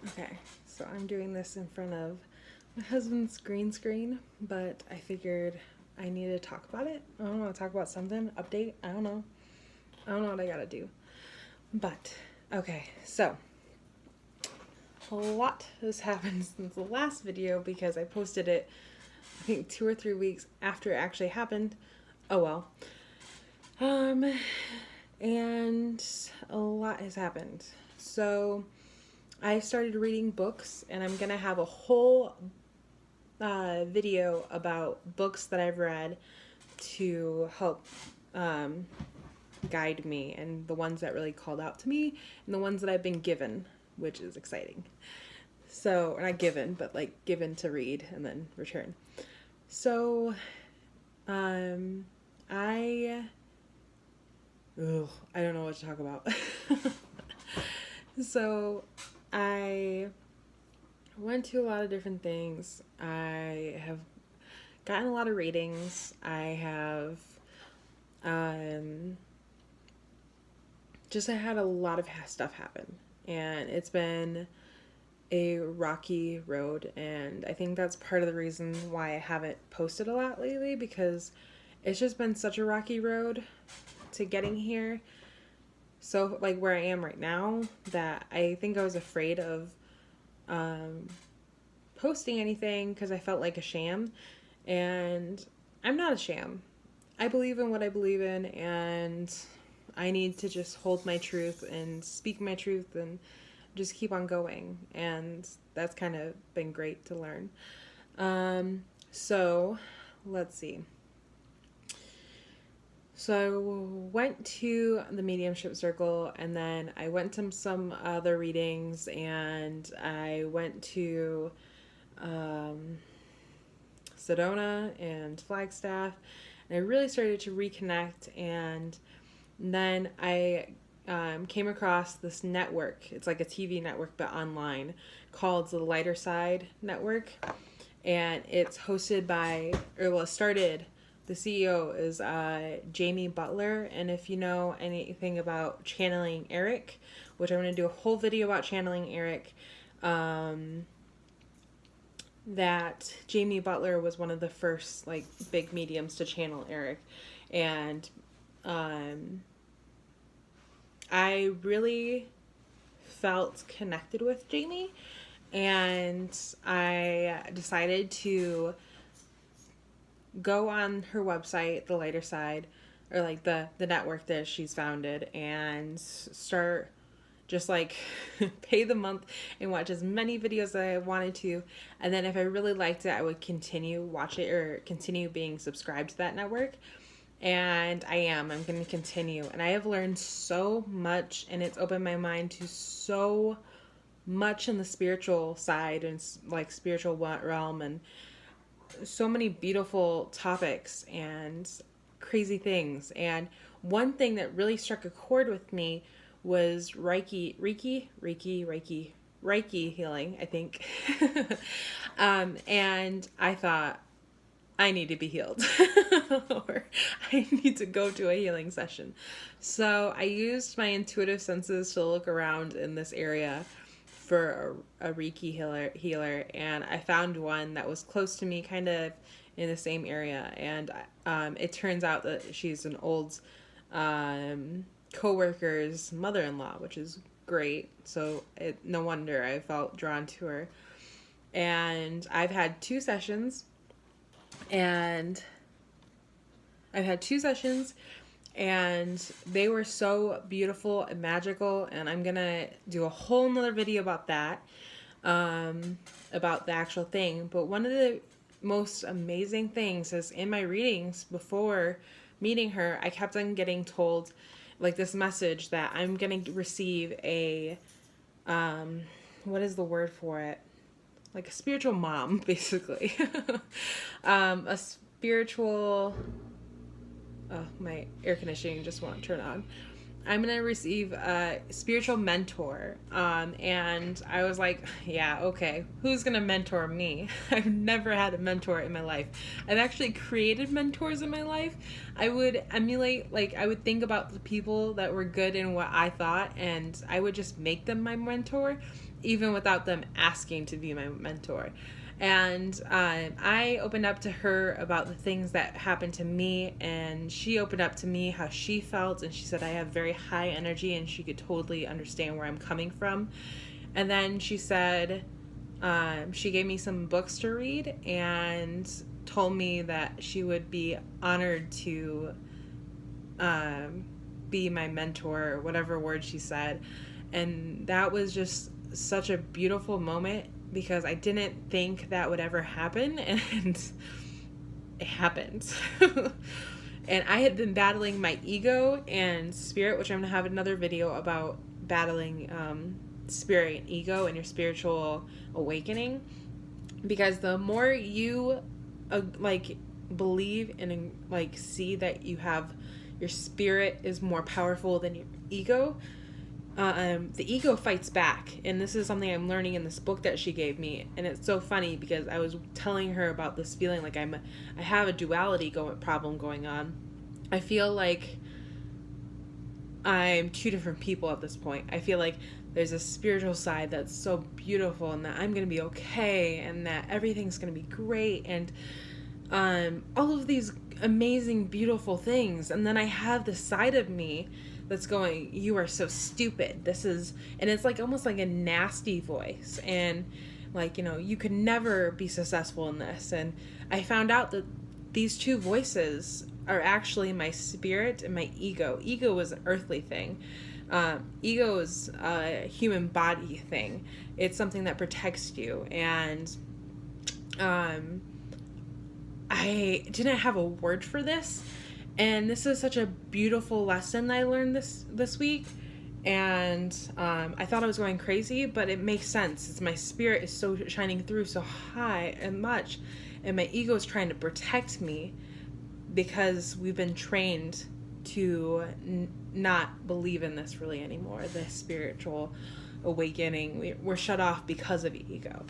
Okay, so I'm doing this in front of my husband's green screen, but I figured I need to talk about it. I don't want to talk about something, update. I don't know. I don't know what I gotta do. But, okay, so a lot has happened since the last video because I posted it, I think, 2 or 3 weeks after it actually happened. Oh well. And a lot has happened. So, I started reading books, and I'm gonna have a whole video about books that I've read to help guide me, and the ones that really called out to me, and the ones that I've been given, which is exciting. So, or not given, but like given to read and then return. So, I I don't know what to talk about. So, I went to a lot of different things. I have gotten a lot of ratings. I have I had a lot of stuff happen, and it's been a rocky road, and I think that's part of the reason why I haven't posted a lot lately, because it's just been such a rocky road to getting here. So, like, where I am right now, that I think I was afraid of posting anything because I felt like a sham, and I'm not a sham. I believe in what I believe in, and I need to just hold my truth and speak my truth and just keep on going, and that's kind of been great to learn. So let's see. So I went to the mediumship circle, and then I went to some other readings, and I went to Sedona and Flagstaff, and I really started to reconnect. And then I came across this network. It's like a TV network, but online, called the Lighter Side Network, and it's hosted by, or well, it started. The CEO is Jamie Butler, and if you know anything about channeling Eric, which I'm going to do a whole video about channeling Eric, that Jamie Butler was one of the first like big mediums to channel Eric, and I really felt connected with Jamie, and I decided to go on her website, the Lighter Side, or like the network that she's founded, and start just like pay the month and watch as many videos as I wanted to. And then if I really liked it, I would continue watch it or continue being subscribed to that network. And I'm going to continue. And I have learned so much, and it's opened my mind to so much in the spiritual side and like spiritual realm, and so many beautiful topics and crazy things. And one thing that really struck a chord with me was Reiki healing, I think. And I thought, I need to be healed or I need to go to a healing session. So I used my intuitive senses to look around in this area for a Reiki healer, and I found one that was close to me, kind of in the same area. And it turns out that she's an old co-worker's mother-in-law, which is great. So no wonder I felt drawn to her. And I've had two sessions, and they were so beautiful and magical, and I'm gonna do a whole nother video about that, about the actual thing. But one of the most amazing things is, in my readings before meeting her, I kept on getting told like this message that I'm gonna receive a what is the word for it, like a spiritual mom, basically. A spiritual, oh, my air conditioning just won't turn on. I'm going to receive a spiritual mentor. And I was like, yeah, okay, who's going to mentor me? I've never had a mentor in my life. I've actually created mentors in my life. I would emulate, like, I would think about the people that were good in what I thought, and I would just make them my mentor. even without them asking to be my mentor. And I opened up to her about the things that happened to me, and she opened up to me how she felt, and she said I have very high energy and she could totally understand where I'm coming from. And then she said she gave me some books to read and told me that she would be honored to be my mentor, or whatever word she said. And that was just such a beautiful moment, because I didn't think that would ever happen, and it happened. And I had been battling my ego and spirit, which I'm going to have another video about battling spirit and ego and your spiritual awakening. Because the more you believe and see that you have, your spirit is more powerful than your ego, the ego fights back. And this is something I'm learning in this book that she gave me. And it's so funny because I was telling her about this feeling like I have a duality problem going on. I feel like I'm two different people at this point. I feel like there's a spiritual side that's so beautiful, and that I'm going to be okay, and that everything's going to be great, and all of these amazing, beautiful things. And then I have this side of me that's going, you are so stupid. And it's almost like a nasty voice. And you could never be successful in this. And I found out that these two voices are actually my spirit and my ego. Ego is an earthly thing. Ego is a human body thing. It's something that protects you. And I didn't have a word for this. And this is such a beautiful lesson I learned this week. And I thought I was going crazy, but it makes sense. It's my spirit is so shining through so high and much. And my ego is trying to protect me, because we've been trained to not believe in this really anymore, the spiritual awakening. We're shut off because of ego.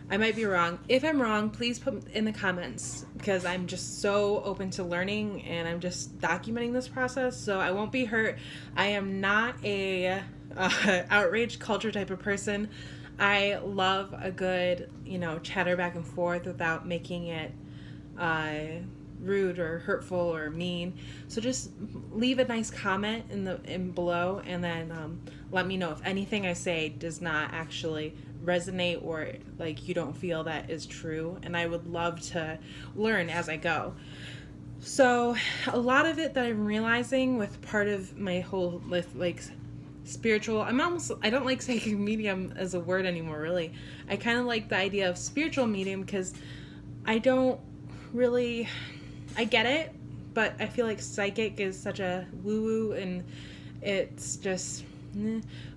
I might be wrong. If I'm wrong, please put in the comments, because I'm just so open to learning, and I'm just documenting this process, so I won't be hurt. I am not a outrage culture type of person. I love a good, chatter back and forth without making it rude or hurtful or mean. So just leave a nice comment in below, and then let me know if anything I say does not actually resonate, or you don't feel that is true. And I would love to learn as I go. So a lot of it that I'm realizing with part of my whole spiritual, I don't like saying medium as a word anymore, really. I kind of like the idea of spiritual medium, because I don't really, I get it, but I feel like psychic is such a woo-woo, and it's just,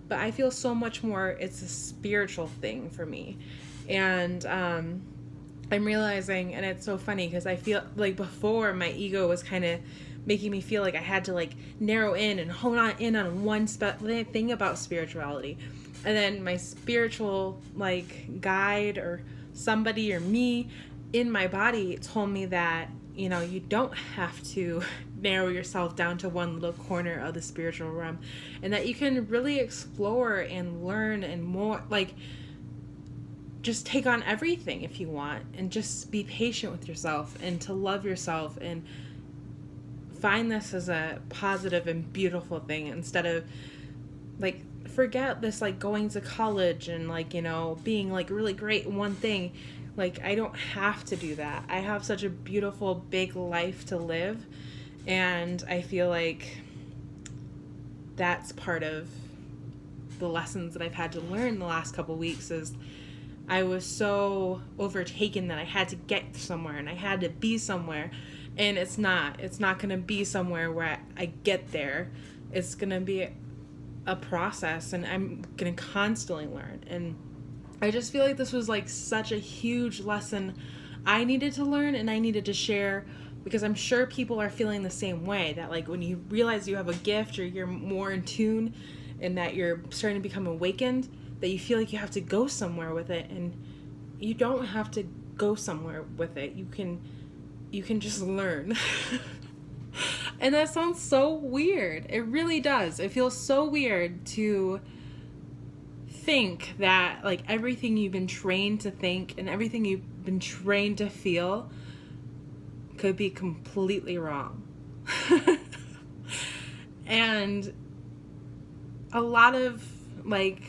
but I feel so much more, it's a spiritual thing for me. And I'm realizing, and it's so funny, because I feel like before my ego was kind of making me feel like I had to narrow in and hone in on one thing about spirituality. And then my spiritual guide or somebody or me in my body told me that, you don't have to narrow yourself down to one little corner of the spiritual realm, and that you can really explore and learn and more, just take on everything if you want, and just be patient with yourself, and to love yourself, and find this as a positive and beautiful thing, instead of forget this going to college and being really great in one thing. I don't have to do that. I have such a beautiful big life to live, and I feel like that's part of the lessons that I've had to learn the last couple weeks. Is I was so overtaken that I had to get somewhere, and I had to be somewhere, and it's not going to be somewhere where I get there. It's going to be a process, and I'm going to constantly learn. And I just feel like this was such a huge lesson I needed to learn, and I needed to share, because I'm sure people are feeling the same way, that when you realize you have a gift, or you're more in tune, and that you're starting to become awakened, that you feel like you have to go somewhere with it. And you don't have to go somewhere with it. You can just learn. And that sounds so weird. It really does. It feels so weird to think that like everything you've been trained to think and everything you've been trained to feel could be completely wrong. And a lot of like,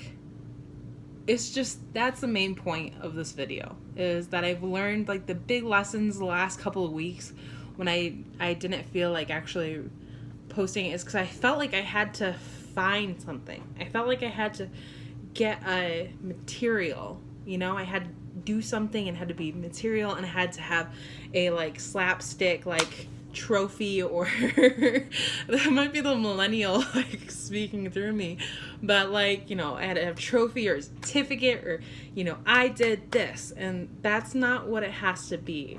it's just, that's the main point of this video, is that I've learned like the big lessons the last couple of weeks when I didn't feel like actually posting it, is because I felt like I had to find something. I felt like I had to get a material, you know, I had to do something and had to be material, and I had to have a like slapstick like trophy, or that might be the millennial like speaking through me, but like, you know, I had to have a trophy or a certificate, or, you know, I did this, and that's not what it has to be.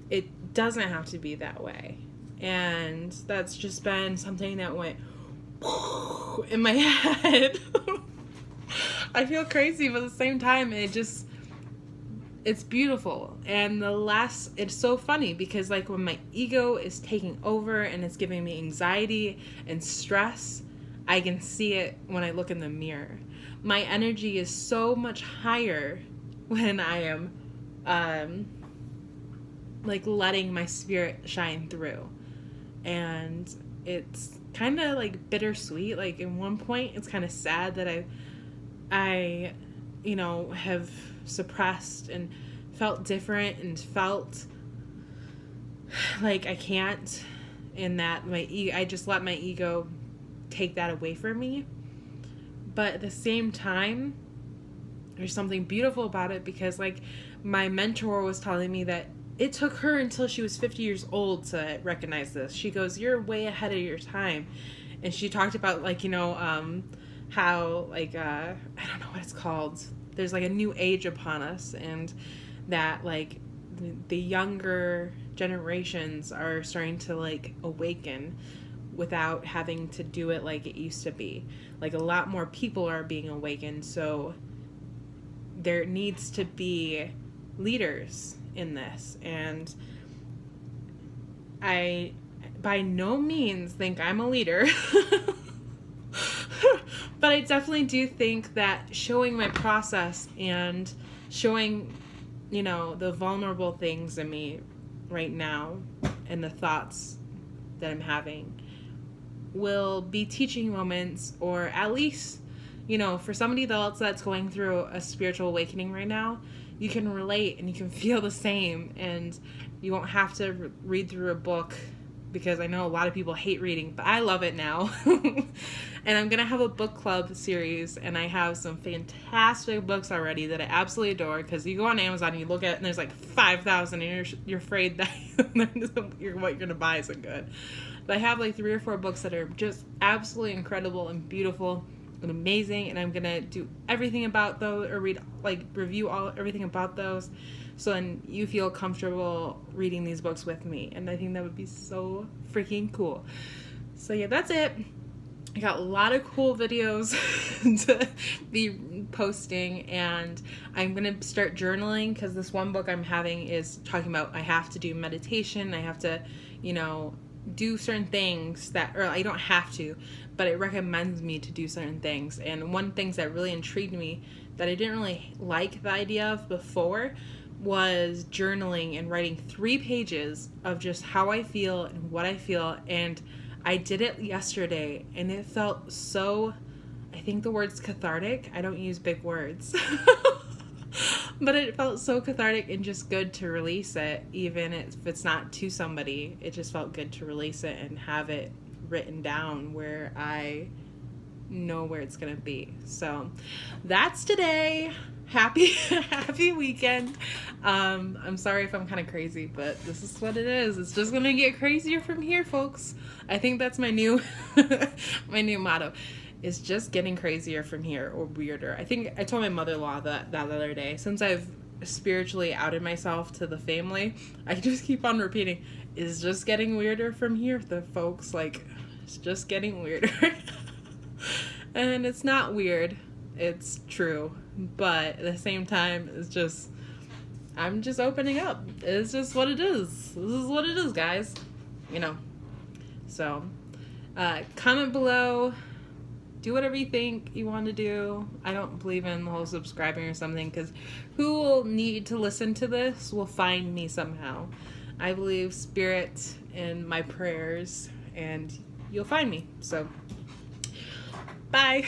It doesn't have to be that way. And that's just been something that went in my head. I feel crazy, but at the same time, it's beautiful. And it's so funny because like when my ego is taking over and it's giving me anxiety and stress, I can see it when I look in the mirror. My energy is so much higher when I am like letting my spirit shine through. And it's kind of like bittersweet. Like in one point, it's kind of sad that I, you know, have suppressed and felt different and felt like I can't, in that I just let my ego take that away from me. But at the same time, there's something beautiful about it, because like my mentor was telling me that it took her until she was 50 years old to recognize this. She goes, you're way ahead of your time. And she talked about like, you know, how like I don't know what it's called, there's like a new age upon us, and that like the younger generations are starting to like awaken without having to do it like it used to be. Like a lot more people are being awakened, so there needs to be leaders in this. And I by no means think I'm a leader. But I definitely do think that showing my process and showing, you know, the vulnerable things in me right now and the thoughts that I'm having will be teaching moments, or at least, you know, for somebody else that's going through a spiritual awakening right now, you can relate and you can feel the same, and you won't have to read through a book, because I know a lot of people hate reading, but I love it now. And I'm going to have a book club series, and I have some fantastic books already that I absolutely adore, because you go on Amazon and you look at it and there's like 5,000, and you're afraid that what you're going to buy isn't good. But I have like 3 or 4 books that are just absolutely incredible and beautiful and amazing, and I'm going to do everything about those, or review everything about those, so then you feel comfortable reading these books with me. And I think that would be so freaking cool. So yeah, that's it. I got a lot of cool videos to be posting, and I'm going to start journaling, because this one book I'm having is talking about I have to do meditation, I have to, you know, do certain things that, or I don't have to, but it recommends me to do certain things. And one thing that really intrigued me that I didn't really like the idea of before was journaling and writing 3 pages of just how I feel and what I feel. And I did it yesterday, and it felt so, I think the word's cathartic. I don't use big words. But it felt so cathartic and just good to release it, even if it's not to somebody. It just felt good to release it and have it written down where I know where it's going to be. So that's today. Happy weekend. I'm sorry if I'm kind of crazy, but this is what it is. It's just going to get crazier from here, folks. I think that's my new motto. Is just getting crazier from here, or weirder. I think I told my mother-in-law that the other day. Since I've spiritually outed myself to the family, I just keep on repeating, it's just getting weirder from here, the folks. Like, it's just getting weirder. And it's not weird. It's true. But at the same time, it's just, I'm just opening up. It's just what it is. This is what it is, guys. You know. So, comment below do whatever you think you want to do. I don't believe in the whole subscribing or something, because who will need to listen to this will find me somehow. I believe spirit in my prayers, and you'll find me. So, bye.